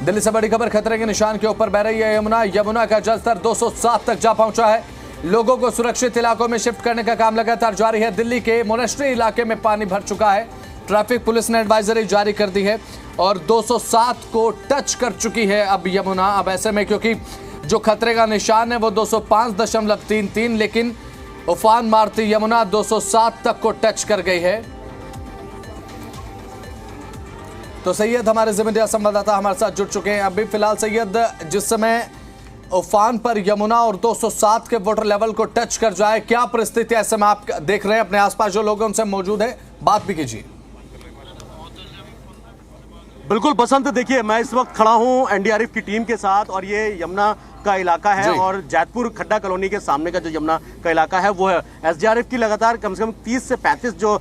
दिल्ली से बड़ी खबर, खतरे के निशान के ऊपर बह रही है यमुना। यमुना का जलस्तर 207 तक जा पहुंचा है। लोगों को सुरक्षित इलाकों में शिफ्ट करने का काम लगातार जारी है। दिल्ली के मोनेस्ट्री इलाके में पानी भर चुका है। ट्रैफिक पुलिस ने एडवाइजरी जारी कर दी है और 207 को टच कर चुकी है अब यमुना। अब ऐसे में क्योंकि जो खतरे का निशान है वो 205.33, लेकिन उफान मारती यमुना 207 तक को टच कर गई है। तो सैयद हमारे ज़िम्मेदार संवाददाता हमारे साथ जुड़ चुके हैं। अभी फिलहाल सैयद, जिस समय उफान पर यमुना और 207 के वाटर लेवल को टच कर जाए, क्या परिस्थिति ऐसे में आप देख रहे हैं? अपने आसपास जो लोग उनसे मौजूद है, बात भी कीजिए। बिल्कुल बसंत, देखिए मैं इस वक्त खड़ा हूं एनडीआरएफ की टीम के साथ और ये यमुना का इलाका है और जैतपुर खड्डा कॉलोनी के सामने का जो यमुना का इलाका है वो है। एसडीआरएफ की लगातार कम से कम 30 से 35 जो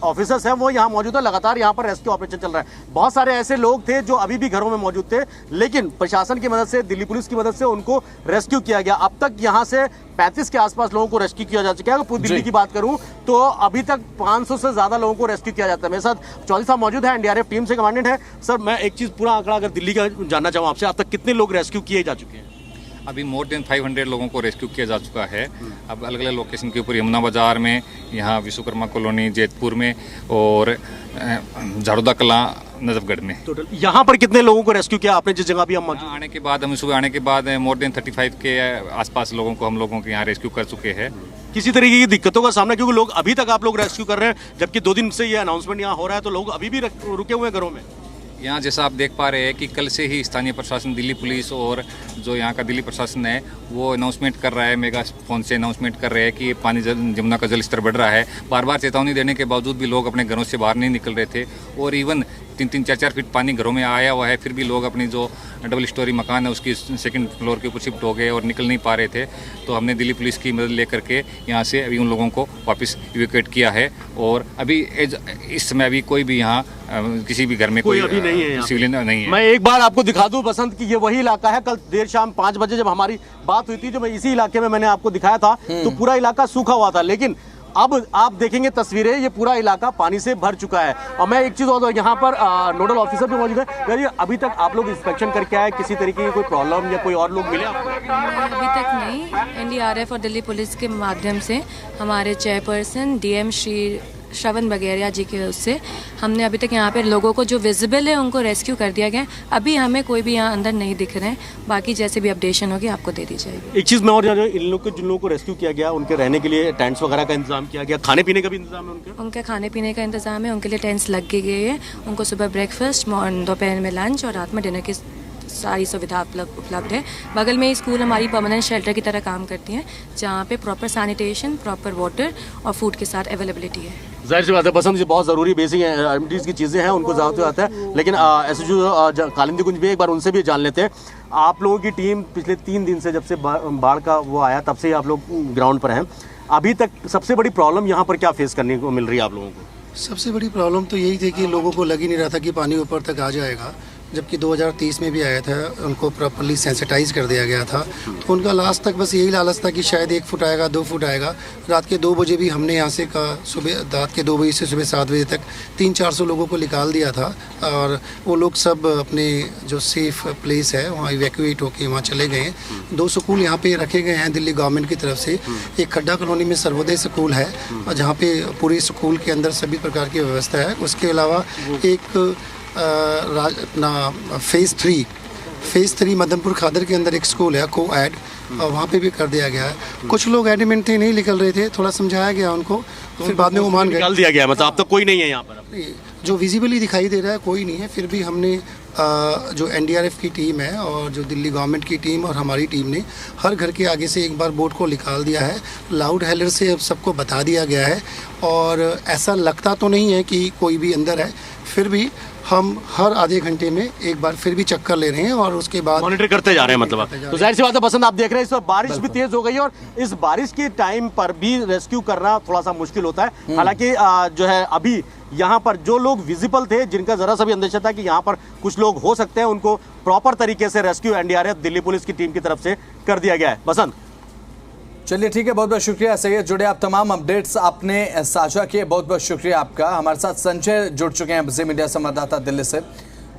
ऑफिसर्स हैं वो यहाँ मौजूद है। लगातार यहाँ पर रेस्क्यू ऑपरेशन चल रहा है। बहुत सारे ऐसे लोग थे जो अभी भी घरों में मौजूद थे, लेकिन प्रशासन की मदद से, दिल्ली पुलिस की मदद से उनको रेस्क्यू किया गया। अब तक यहाँ से 35 के आसपास लोगों को रेस्क्यू किया जा चुका है। अगर पूरी दिल्ली की बात करूं तो अभी तक 500 से ज्यादा लोगों को रेस्क्यू किया जाता है। मेरे साथ चौधरी साहब मौजूद है, एनडीआरएफ टीम से कमांडेंट है। सर, मैं एक चीज पूरा आंकड़ा अगर दिल्ली का जानना चाहूँ आपसे, अब तक कितने लोग रेस्क्यू किए जा चुके हैं? अभी मोर देन 500 लोगों को रेस्क्यू किया जा चुका है। अब अलग अलग लोकेशन के ऊपर, यमुना बाजार में, यहाँ विश्वकर्मा कॉलोनी जैतपुर में और झाड़ूदा कला नजफगढ़ में। टोटल यहाँ पर कितने लोगों को रेस्क्यू किया आपने जिस जगह भी हम मौजूद? आने के बाद, हमें सुबह आने के बाद मोर देन 35 के आसपास लोगों को हम लोगों के यहाँ रेस्क्यू कर चुके हैं। किसी तरीके की दिक्कतों का सामना, क्योंकि लोग अभी तक आप लोग रेस्क्यू कर रहे हैं, जबकि 2 दिन से ये अनाउंसमेंट यहाँ हो रहा है, तो लोग अभी भी रुके हुए हैं घरों में। यहाँ जैसा आप देख पा रहे हैं कि कल से ही स्थानीय प्रशासन, दिल्ली पुलिस और जो यहाँ का दिल्ली प्रशासन है वो अनाउंसमेंट कर रहा है, मेगा फोन से अनाउंसमेंट कर रहे हैं कि पानी यमुना का जल स्तर बढ़ रहा है। बार बार चेतावनी देने के बावजूद भी लोग अपने घरों से बाहर नहीं निकल रहे थे और इवन 3-3, 4-4 फीट पानी घरों में आया हुआ है, फिर भी लोग अपनी जो डबल स्टोरी मकान है उसकी 2nd फ्लोर के ऊपर शिफ्ट हो गए और निकल नहीं पा रहे थे। तो हमने दिल्ली पुलिस की मदद लेकर के यहाँ से अभी उन लोगों को वापस इवैक्यूएट किया है और अभी इस समय अभी कोई भी यहाँ किसी भी घर में कोई अभी नहीं है, सिविलियन नहीं है। मैं एक बार आपको दिखा दूं बसंत की, ये वही इलाका है। कल देर शाम 5 बजे जब हमारी बात हुई थी, जो मैं इसी इलाके में मैंने आपको दिखाया था, तो पूरा इलाका सूखा हुआ था, लेकिन अब आप देखेंगे तस्वीरें, ये पूरा इलाका पानी से भर चुका है। और मैं एक चीज़ और, यहाँ पर नोडल ऑफिसर भी मौजूद है। ये अभी तक आप लोग इंस्पेक्शन करके आए, किसी तरीके की कोई प्रॉब्लम या कोई और लोग मिले आपको? अभी तक नहीं। एनडीआरएफ और दिल्ली पुलिस के माध्यम से हमारे चेयरपर्सन डीएम श्री श्रवण बगेरिया जी के उससे हमने अभी तक यहाँ पे लोगों को जो विजिबल है उनको रेस्क्यू कर दिया गया। अभी हमें कोई भी यहाँ अंदर नहीं दिख रहे हैं। बाकी जैसे भी अपडेशन होगी आपको दे दी जाएगी। एक चीज़ मैं और जान रहा हूँ, इन लोग को, जिन लोगों को रेस्क्यू किया गया, उनके रहने के लिए टेंट्स वगैरह का इंतजाम किया गया, खाने पीने का भी इंतजाम है उनके खाने पीने का इंतजाम है। उनके लिए टेंट्स लग गए हैं। उनको सुबह ब्रेकफास्ट, दोपहर में लंच और रात में डिनर की सारी सुविधा उपलब्ध है। बगल में ही स्कूल हमारी परमानेंट शेल्टर की तरह काम करती हैं, जहाँ पे प्रॉपर सैनिटेशन, प्रॉपर वाटर और फूड के साथ अवेलेबिलिटी है। जाहिर सी बात है बसंत जी, बहुत ज़रूरी बेसिक एमिनिटीज़ की चीज़ें हैं, उनको ज़्यादा आता है। लेकिन ऐसे जो कालिंदी कुंज भी एक बार उनसे भी जान लेते हैं। आप लोगों की टीम पिछले 3 दिन से, जब से बाढ़ का वो आया, तब से ही आप लोग ग्राउंड पर हैं। अभी तक सबसे बड़ी प्रॉब्लम यहाँ पर क्या फेस करने को मिल रही है आप लोगों को? सबसे बड़ी प्रॉब्लम तो यही थी कि लोगों को लग ही नहीं रहा था कि पानी ऊपर तक आ जाएगा, जबकि 2030 में भी आया था, उनको प्रॉपर्ली सेंसिटाइज कर दिया गया था। तो उनका लास्ट तक बस यही लालच था कि शायद 1 फुट आएगा, 2 फुट आएगा। रात के 2 बजे भी हमने यहाँ से सुबह रात के 2 बजे से सुबह 7 बजे तक 300-400 लोगों को निकाल दिया था और वो लोग सब अपने जो सेफ प्लेस है वहाँ इवैक्यूएट होकर वहाँ चले गए हैं। 2 स्कूल यहाँ पे रखे गए हैं दिल्ली गवर्नमेंट की तरफ से। एक खड्डा कॉलोनी में सर्वोदय स्कूल है, जहाँ पे पूरे स्कूल के अंदर सभी प्रकार की व्यवस्था है। उसके अलावा एक अपना फेज़ 3 मदनपुर खादर के अंदर एक स्कूल है को-एड, और वहाँ पे भी कर दिया गया है। कुछ लोग एडमेंट थे, नहीं निकल रहे थे, थोड़ा समझाया गया उनको, तो फिर बाद में वो मान गए। निकाल दिया गया, मतलब अब तक कोई नहीं है यहाँ पर? जो विजिबली दिखाई दे रहा है कोई नहीं है। फिर भी हमने जो एनडीआरएफ की टीम है और जो दिल्ली गवर्नमेंट की टीम और हमारी टीम ने हर घर के आगे से एक बार बोट को निकाल दिया है। लाउड हेलर से अब सबको बता दिया गया है और ऐसा लगता तो नहीं है कि कोई भी अंदर है, फिर भी हम हर आधे घंटे में एक बार फिर भी चक्कर ले रहे हैं और उसके बाद मॉनिटर करते जा रहे हैं। मतलब तो जाहिर सी बात है बसंत, आप देख रहे हैं इस वक्त बारिश भी तेज हो गई है और इस बारिश के टाइम पर भी रेस्क्यू करना थोड़ा सा मुश्किल होता है। हालांकि जो है अभी यहाँ पर जो लोग विजिबल थे, जिनका जरा सा भी अंदेशा था कि यहाँ पर कुछ लोग हो सकते हैं, उनको प्रॉपर तरीके से रेस्क्यू एनडीआरएफ दिल्ली पुलिस की टीम की तरफ से कर दिया गया है। बसंत, चलिए ठीक है, बहुत बहुत शुक्रिया सैयद, जुड़े आप तमाम अपडेट्स आपने साझा किए, बहुत बहुत शुक्रिया आपका। हमारे साथ संजय जुड़ चुके हैं, ज़ी मीडिया संवाददाता दिल्ली से।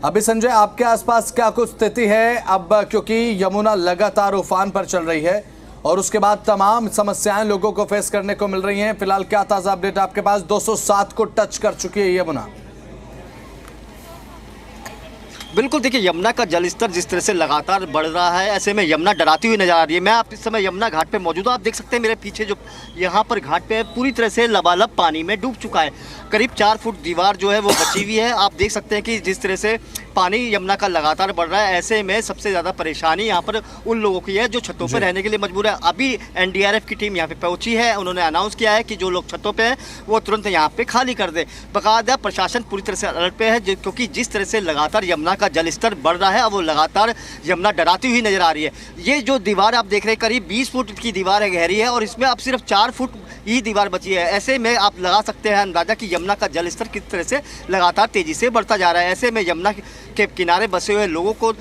अभी संजय आपके आसपास क्या कुछ स्थिति है अब, क्योंकि यमुना लगातार उफान पर चल रही है और उसके बाद तमाम समस्याएं लोगों को फेस करने को मिल रही हैं। फिलहाल क्या ताजा अपडेट आपके पास? 207 को टच कर चुकी है यमुना। बिल्कुल, देखिए यमुना का जलस्तर जिस तरह से लगातार बढ़ रहा है, ऐसे में यमुना डराती हुई नजर आ रही है। मैं आप इस समय यमुना घाट पे मौजूद हूँ। आप देख सकते हैं मेरे पीछे जो यहाँ पर घाट पे पूरी तरह से लबालब पानी में डूब चुका है। करीब 4 फुट दीवार जो है वो बची हुई है। आप देख सकते हैं कि जिस तरह से पानी यमुना का लगातार बढ़ रहा है, ऐसे में सबसे ज़्यादा परेशानी यहाँ पर उन लोगों की है जो छतों पर रहने के लिए मजबूर है। अभी एनडीआरएफ की टीम यहाँ पे पहुंची है। उन्होंने अनाउंस किया है कि जो लोग छतों पे हैं वो तुरंत यहाँ पे खाली कर दे। बाकायदा प्रशासन पूरी तरह से अलर्ट पे है, क्योंकि जिस तरह से लगातार यमुना का जलस्तर बढ़ रहा है, अब वो लगातार यमुना डराती हुई नजर आ रही है। ये जो दीवार आप देख रहे हैं करीब 20 फुट की दीवार है, गहरी है, और इसमें अब सिर्फ 4 फुट ही दीवार बची है। ऐसे में आप लगा सकते हैं अंदाजा कि यमुना का जलस्तर किस तरह से लगातार तेजी से बढ़ता जा रहा है। ऐसे में यमुना के किनारे बसे हुए लोगों को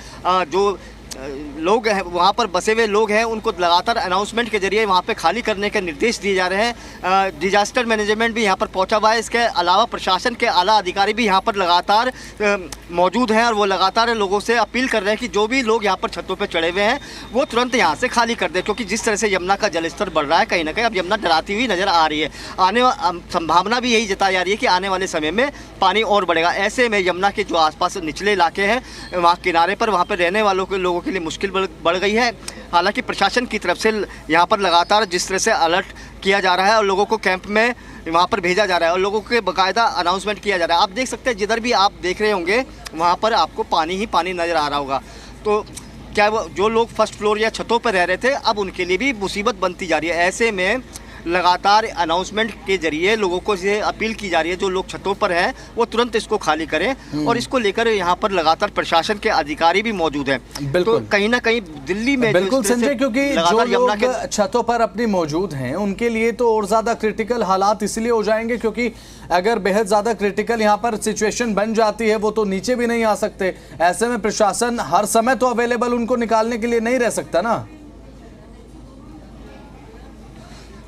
जो लोग हैं, वहाँ पर बसे हुए लोग हैं, उनको लगातार अनाउंसमेंट के जरिए वहाँ पे खाली करने के निर्देश दिए जा रहे हैं। डिजास्टर मैनेजमेंट भी यहाँ पर पहुँचा हुआ है। इसके अलावा प्रशासन के आला अधिकारी भी यहाँ पर लगातार मौजूद हैं और वो लगातार लोगों से अपील कर रहे हैं कि जो भी लोग यहाँ पर छतों पे चढ़े हुए हैं वो तुरंत यहाँ से खाली कर दें, क्योंकि जिस तरह से यमुना का जलस्तर बढ़ रहा है, कहीं ना कहीं अब यमुना डराती हुई नज़र आ रही है। संभावना भी यही जताई जा रही है कि आने वाले समय में पानी और बढ़ेगा। ऐसे में यमुना के जो आसपास निचले इलाके हैं, वहाँ किनारे पर वहाँ पर रहने वालों के लोगों के लिए मुश्किल बढ़ गई है। हालांकि प्रशासन की तरफ से यहाँ पर लगातार जिस तरह से अलर्ट किया जा रहा है और लोगों को कैंप में वहाँ पर भेजा जा रहा है और लोगों के बाकायदा अनाउंसमेंट किया जा रहा है। आप देख सकते हैं जिधर भी आप देख रहे होंगे वहाँ पर आपको पानी ही पानी नज़र आ रहा होगा। तो क्या वो जो लोग फर्स्ट फ्लोर या छतों पर रह रहे थे, अब उनके लिए भी मुसीबत बनती जा रही है। ऐसे में लगातार अनाउंसमेंट के जरिए लोगों को ये अपील की जा रही है जो लोग छतों पर हैं वो तुरंत इसको खाली करें, और इसको लेकर यहाँ पर लगातार प्रशासन के अधिकारी भी मौजूद हैं। तो कहीं ना कहीं दिल्ली में बिल्कुल संजय, क्योंकि जो लोग छतों पर अपनी मौजूद हैं उनके लिए तो और ज्यादा क्रिटिकल हालात इसलिए हो जाएंगे, क्योंकि अगर बेहद ज्यादा क्रिटिकल यहाँ पर सिचुएशन बन जाती है वो तो नीचे भी नहीं आ सकते। ऐसे में प्रशासन हर समय तो अवेलेबल उनको निकालने के लिए नहीं रह सकता ना।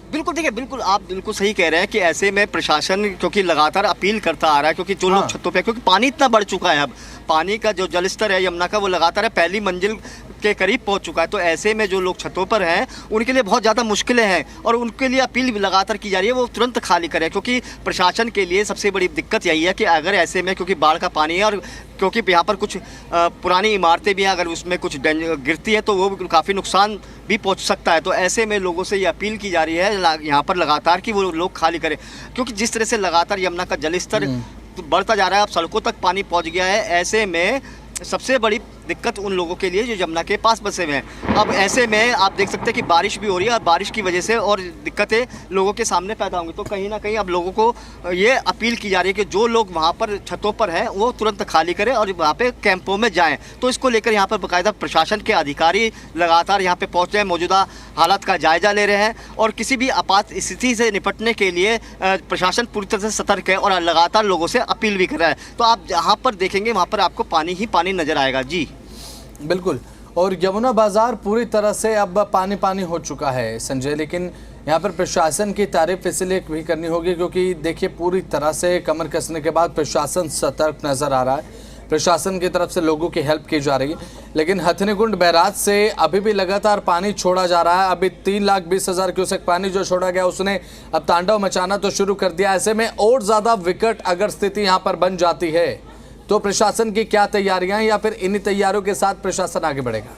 बिल्कुल, देखिए बिल्कुल आप बिल्कुल सही कह रहे हैं कि ऐसे में प्रशासन क्योंकि लगातार अपील करता आ रहा है, क्योंकि जो लोग छतों पे, क्योंकि पानी इतना बढ़ चुका है, अब पानी का जो जलस्तर है यमुना का वो लगातार पहली मंजिल के करीब पहुंच चुका है। तो ऐसे में जो लोग छतों पर हैं उनके लिए बहुत ज़्यादा मुश्किलें हैं और उनके लिए अपील भी लगातार की जा रही है वो तुरंत खाली करें, क्योंकि प्रशासन के लिए सबसे बड़ी दिक्कत यही है कि अगर ऐसे में, क्योंकि बाढ़ का पानी है और क्योंकि यहाँ पर कुछ पुरानी इमारतें भी हैं, अगर उसमें कुछ गिरती है तो वो काफ़ी नुकसान भी पहुँच सकता है। तो ऐसे में लोगों से ये अपील की जा रही है यहाँ पर लगातार कि वो लोग खाली करें, क्योंकि जिस तरह से लगातार यमुना का जलस्तर बढ़ता जा रहा है, अब सड़कों तक पानी पहुँच गया है। ऐसे में सबसे बड़ी दिक्कत उन लोगों के लिए जो यमुना के पास बसे हुए हैं। अब ऐसे में आप देख सकते हैं कि बारिश भी हो रही है और बारिश की वजह से और दिक्कतें लोगों के सामने पैदा होंगी। तो कहीं ना कहीं अब लोगों को ये अपील की जा रही है कि जो लोग वहाँ पर छतों पर हैं वो तुरंत खाली करें और वहाँ पे कैंपों में जाएं। तो इसको लेकर यहाँ पर बाकायदा प्रशासन के अधिकारी लगातार यहाँ पे पहुँच रहे हैं, मौजूदा हालात का जायजा ले रहे हैं और किसी भी आपात स्थिति से निपटने के लिए प्रशासन पूरी तरह से सतर्क है और लगातार लोगों से अपील भी कर रहा है। तो आप जहाँ पर देखेंगे वहाँ पर आपको पानी ही पानी नजर आएगा। जी बिल्कुल, और यमुना बाजार पूरी तरह से अब पानी पानी हो चुका है संजय, लेकिन यहाँ पर प्रशासन की तारीफ इसलिए भी करनी होगी क्योंकि देखिए पूरी तरह से कमर कसने के बाद प्रशासन सतर्क नजर आ रहा है। प्रशासन की तरफ से लोगों की हेल्प की जा रही है, लेकिन हथनीकुंड बैराज से अभी भी लगातार पानी छोड़ा जा रहा है। अभी 3,20,000 क्यूसेक पानी जो छोड़ा गया उसने अब तांडव मचाना तो शुरू कर दिया। ऐसे में और ज़्यादा विकट अगर स्थिति यहाँ पर बन जाती है तो प्रशासन की क्या तैयारियां हैं या फिर इन्हीं तैयारियों के साथ प्रशासन आगे बढ़ेगा?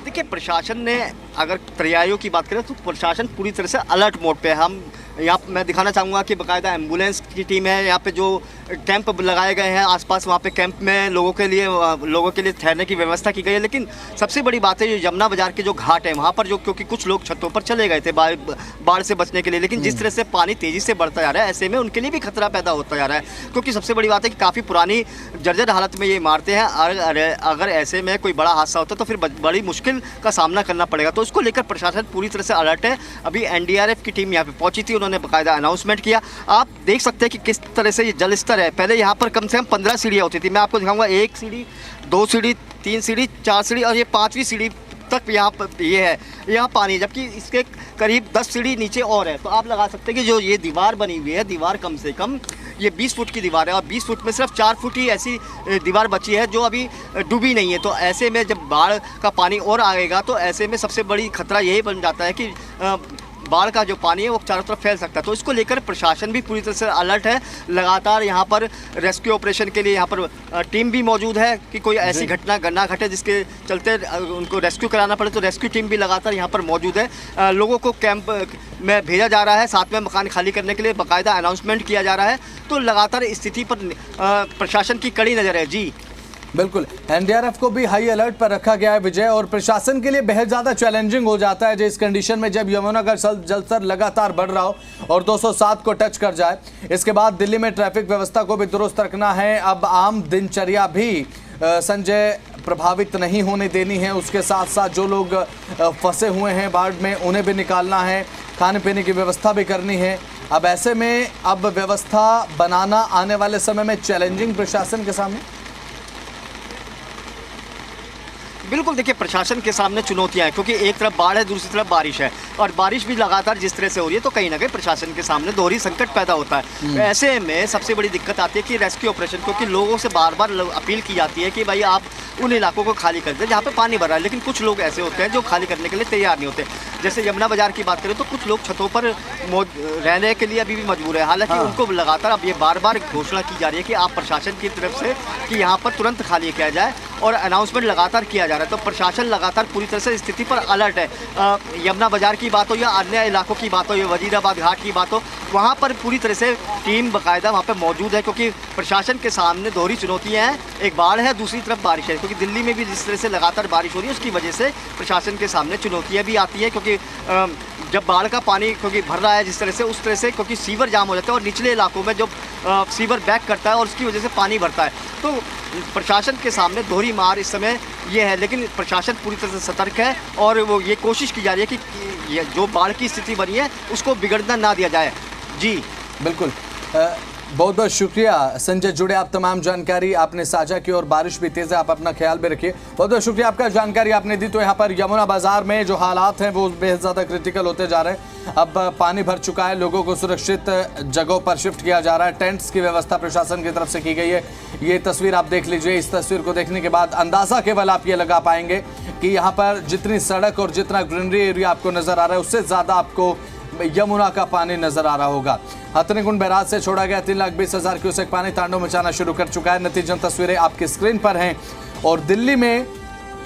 देखिए प्रशासन ने अगर तैयारियों की बात करें तो प्रशासन पूरी तरह से अलर्ट मोड पे है। हम यहाँ मैं दिखाना चाहूँगा कि बाकायदा एम्बुलेंस की टीम है यहाँ पे, जो कैंप लगाए गए हैं आसपास, वहाँ पे कैंप में लोगों के लिए ठहरने की व्यवस्था की गई है। लेकिन सबसे बड़ी बात है जो यमुना बाजार के जो घाट है वहाँ पर जो, क्योंकि कुछ लोग छतों पर चले गए थे बाढ़ से बचने के लिए, लेकिन जिस तरह से पानी तेज़ी से बढ़ता जा रहा है ऐसे में उनके लिए भी खतरा पैदा होता जा रहा है। क्योंकि सबसे बड़ी बात है कि काफ़ी पुरानी जर्जर हालत में ये इमारतें हैं, अगर ऐसे में कोई बड़ा हादसा होता है तो फिर बड़ी मुश्किल का सामना करना पड़ेगा। तो उसको लेकर प्रशासन पूरी तरह से अलर्ट है। अभी एनडीआरएफ की टीम यहाँ पे पहुंची थी, उन्होंने बाकायदा अनाउंसमेंट किया। आप देख सकते हैं कि किस तरह से ये जलस्तर है। पहले यहाँ पर कम से कम 15 सीढ़ियाँ होती थी। मैं आपको दिखाऊंगा 1 सीढ़ी, 2 सीढ़ी, 3 सीढ़ी, 4 सीढ़ी और ये 5वीं सीढ़ी तक यहाँ पर ये है, यहाँ पानी, जबकि इसके करीब 10 सीढ़ी नीचे और है। तो आप लगा सकते हैं कि जो ये दीवार बनी हुई है, दीवार कम से कम ये 20 फुट की दीवार है और 20 फुट में सिर्फ 4 फुट ही ऐसी दीवार बची है जो अभी डूबी नहीं है। तो ऐसे में जब बाढ़ का पानी और आएगा तो ऐसे में सबसे बड़ी खतरा यही बन जाता है कि बाढ़ का जो पानी है वो चारों तरफ फैल सकता है। तो इसको लेकर प्रशासन भी पूरी तरह से अलर्ट है। लगातार यहाँ पर रेस्क्यू ऑपरेशन के लिए यहाँ पर टीम भी मौजूद है कि कोई ऐसी घटना ना घटे जिसके चलते उनको रेस्क्यू कराना पड़े। तो रेस्क्यू टीम भी लगातार यहाँ पर मौजूद है। लोगों को कैंप में भेजा जा रहा है, साथ में मकान खाली करने के लिए बाकायदा अनाउंसमेंट किया जा रहा है। तो लगातार स्थिति पर प्रशासन की कड़ी नज़र है। जी बिल्कुल, एनडीआरएफ को भी हाई अलर्ट पर रखा गया है विजय, और प्रशासन के लिए बेहद ज्यादा चैलेंजिंग हो जाता है जिस कंडीशन में जब यमुना का जलस्तर लगातार बढ़ रहा हो और 207 को टच कर जाए। इसके बाद दिल्ली में ट्रैफिक व्यवस्था को भी दुरुस्त रखना है। अब आम दिनचर्या भी संजय प्रभावित नहीं होने देनी है। उसके साथ साथ जो लोग फंसे हुए हैं बाढ़ में उन्हें भी निकालना है, खाने पीने की व्यवस्था भी करनी है। अब ऐसे में अब व्यवस्था बनाना आने वाले समय में चैलेंजिंग प्रशासन के सामने। बिल्कुल, देखिए प्रशासन के सामने चुनौतियां हैं क्योंकि एक तरफ बाढ़ है, दूसरी तरफ बारिश है और बारिश भी लगातार जिस तरह से हो रही है तो कहीं ना कहीं प्रशासन के सामने दोहरी संकट पैदा होता है। ऐसे में सबसे बड़ी दिक्कत आती है कि रेस्क्यू ऑपरेशन, क्योंकि लोगों से बार बार अपील की जाती है कि भाई आप उन इलाकों को खाली कर दें जहाँ पे पानी भरा है, लेकिन कुछ लोग ऐसे होते हैं जो खाली करने के लिए तैयार नहीं होते। जैसे यमुना बाजार की बात करें तो कुछ लोग छतों पर रहने के लिए अभी भी मजबूर है। हालांकि उनको लगातार अब ये बार बार घोषणा की जा रही है कि आप प्रशासन की तरफ से कि यहाँ पर तुरंत खाली किया जाए और अनाउंसमेंट लगातार किया जा रहा है। तो प्रशासन लगातार पूरी तरह से स्थिति पर अलर्ट है। यमुना बाजार की बात हो या अन्य इलाकों की बात हो या वजीराबाद घाट की बात हो, वहाँ पर पूरी तरह से टीम बाकायदा वहाँ पर मौजूद है क्योंकि प्रशासन के सामने दोहरी चुनौतियाँ हैं। एक बाढ़ है, दूसरी तरफ बारिश है, क्योंकि दिल्ली में भी जिस तरह से लगातार बारिश हो रही है उसकी वजह से प्रशासन के सामने चुनौतियाँ भी आती हैं। क्योंकि जब बाढ़ का पानी क्योंकि भर रहा है जिस तरह से, उस तरह से क्योंकि सीवर जाम हो जाता है और निचले इलाकों में जो सीवर बैक करता है और उसकी वजह से पानी भरता है। तो प्रशासन के सामने दोहरी मार इस समय ये है, लेकिन प्रशासन पूरी तरह से सतर्क है और वो ये कोशिश की जा रही है कि ये जो बाढ़ की स्थिति बनी है उसको बिगड़ना ना दिया जाए। जी बिल्कुल, बहुत बहुत शुक्रिया संजय, जुड़े आप तमाम जानकारी आपने साझा की और बारिश भी तेज है, आप अपना ख्याल भी रखिए। बहुत बहुत शुक्रिया आपका, जानकारी आपने दी। तो यहाँ पर यमुना बाजार में जो हालात हैं वो बेहद ज़्यादा क्रिटिकल होते जा रहे हैं। अब पानी भर चुका है, लोगों को सुरक्षित जगहों पर शिफ्ट किया जा रहा है, टेंट्स की व्यवस्था प्रशासन की तरफ से की गई है। ये तस्वीर आप देख लीजिए। इस तस्वीर को देखने के बाद अंदाज़ा केवल आप ये लगा पाएंगे कि यहाँ पर जितनी सड़क और जितना ग्रीनरी एरिया आपको नज़र आ रहा है उससे ज़्यादा आपको यमुना का पानी नजर आ रहा होगा। हथनीकुंड बैराज से छोड़ा गया 3,20,000 क्यूसेक पानी तांडव मचाना शुरू कर चुका है। नतीजन तस्वीरें आपकी स्क्रीन पर हैं और दिल्ली में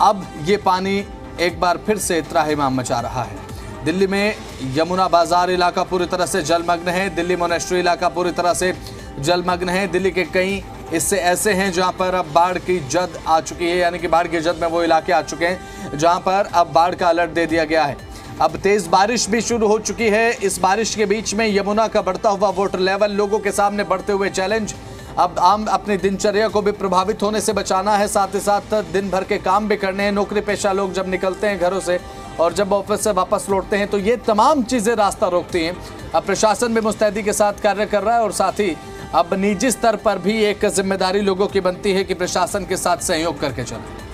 अब ये पानी एक बार फिर से त्राहिमाम मचा रहा है। दिल्ली में यमुना बाजार इलाका पूरी तरह से जलमग्न है। दिल्ली मोनेस्ट्री इलाका पूरी तरह से जलमग्न है। दिल्ली के कई हिस्से ऐसे हैं जहां पर अब बाढ़ की जद आ चुकी है, यानी कि बाढ़ की जद में वो इलाके आ चुके हैं जहां पर अब बाढ़ का अलर्ट दे दिया गया है। अब तेज बारिश भी शुरू हो चुकी है। इस बारिश के बीच में यमुना का बढ़ता हुआ वाटर लेवल, लोगों के सामने बढ़ते हुए चैलेंज। अब आम अपनी दिनचर्या को भी प्रभावित होने से बचाना है, साथ ही साथ दिन भर के काम भी करने हैं। नौकरी पेशा लोग जब निकलते हैं घरों से और जब ऑफिस से वापस लौटते हैं तो ये तमाम चीज़ें रास्ता रोकती हैं। अब प्रशासन भी मुस्तैदी के साथ कार्य कर रहा है और साथ ही अब निजी स्तर पर भी एक जिम्मेदारी लोगों की बनती है कि प्रशासन के साथ सहयोग करके चलें।